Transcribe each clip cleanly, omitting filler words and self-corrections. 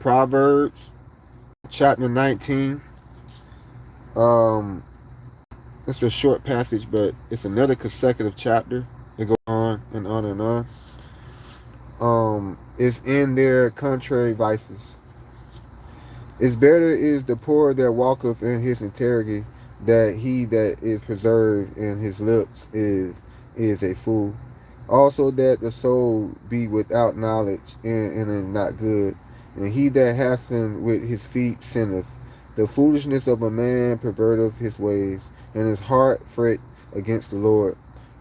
Proverbs chapter 19. Um, it's a short passage, but it's another consecutive chapter. It goes on and on and on. It's in their contrary vices. It's better is the poor that walketh in his integrity, that he that is preserved in his lips is a fool. Also that the soul be without knowledge and is not good, and he that hasteneth with his feet sinneth. The foolishness of a man perverteth his ways, and his heart fret against the Lord.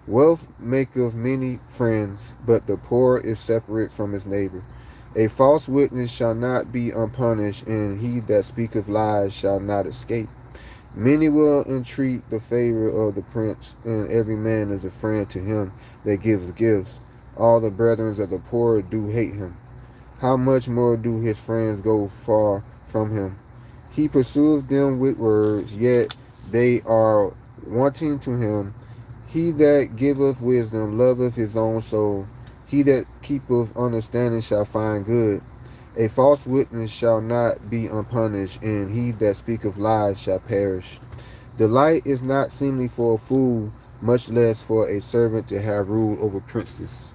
Wealth maketh many friends, but the poor is separate from his neighbor. A false witness shall not be unpunished, and he that speaketh lies shall not escape. Many will entreat the favor of the prince, and every man is a friend to him that gives gifts. All the brethren of the poor do hate him. How much more do his friends go far from him? He pursueth them with words, yet they are wanting to him. He that giveth wisdom loveth his own soul. He that keepeth understanding shall find good. A false witness shall not be unpunished, and he that speaketh lies shall perish. Delight is not seemly for a fool, much less for a servant to have rule over princes.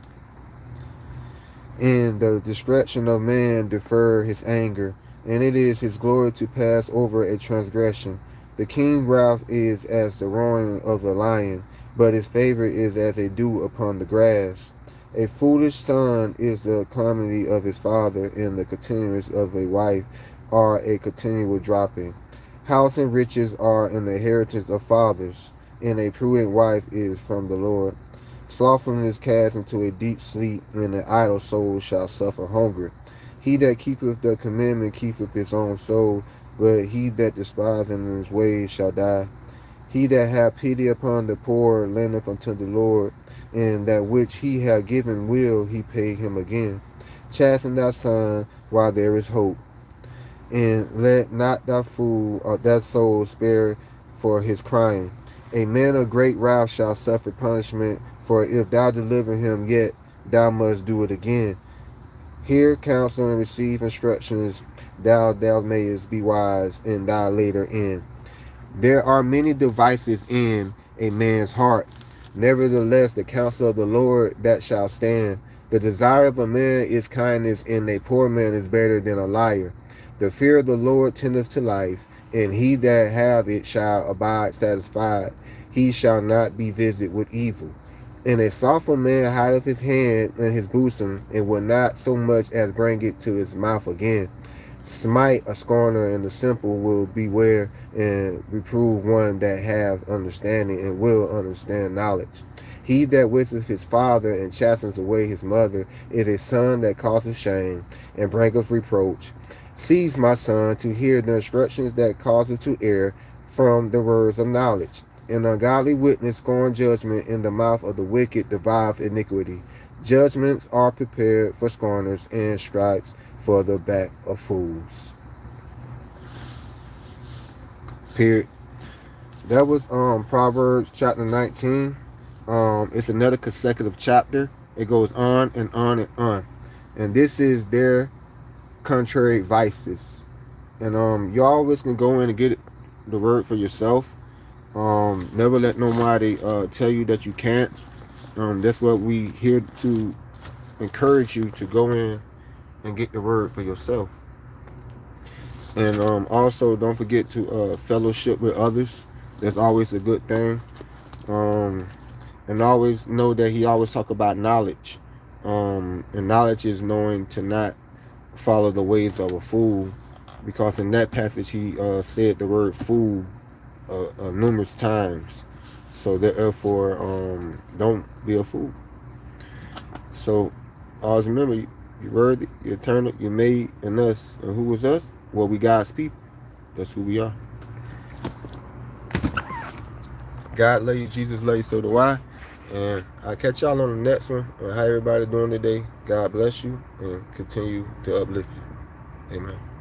And the distraction of man defer his anger, and it is his glory to pass over a transgression. The king's wrath is as the roaring of the lion, but his favor is as a dew upon the grass. A foolish son is the calamity of his father, and the continuance of a wife are a continual dropping. House and riches are an inheritance of fathers, and a prudent wife is from the Lord. Slothfulness cast into a deep sleep, and an idle soul shall suffer hunger. He that keepeth the commandment keepeth his own soul, but he that despiseth his ways shall die. He that hath pity upon the poor lendeth unto the Lord, and that which he hath given will he pay him again. Chasten thy son while there is hope, and let not thy fool or thy soul spare for his crying. A man of great wrath shall suffer punishment, for if thou deliver him, yet thou must do it again. Hear counsel and receive instructions, thou mayest be wise in thy later end. There are many devices in a man's heart. Nevertheless, the counsel of the Lord that shall stand. The desire of a man is kindness, and a poor man is better than a liar. The fear of the Lord tendeth to life, and he that hath it shall abide satisfied. He shall not be visited with evil. And a slothful man hideth his hand in his bosom, and will not so much as bring it to his mouth again. Smite a scorner, and the simple will beware, and reprove one that hath understanding and will understand knowledge. He that wisheth his father and chastens away his mother is a son that causeth shame and bringeth reproach. Cease, my son, to hear the instructions that causeth to err from the words of knowledge. An ungodly witness scorn judgment, in the mouth of the wicked devoureth iniquity. Judgments are prepared for scorners, and stripes for the back of fools. Period. That was Proverbs chapter 19. It's another consecutive chapter. It goes on and on and on. And this is their contrary vices. And you always can go in and get the word for yourself. Never let nobody tell you that you can't. That's what we here to encourage you to go in and get the word for yourself. And also don't forget to fellowship with others. That's always a good thing. And always know that he always talk about knowledge. And knowledge is knowing to not follow the ways of a fool, because in that passage he said the word fool numerous times. So therefore, don't be a fool. So always remember, you're worthy, you're eternal, you're made in us. And who was us? Well, we God's people. That's who we are. God love you, Jesus love you, so do I. And I'll catch y'all on the next one. And how everybody doing today. God bless you and continue to uplift you. Amen.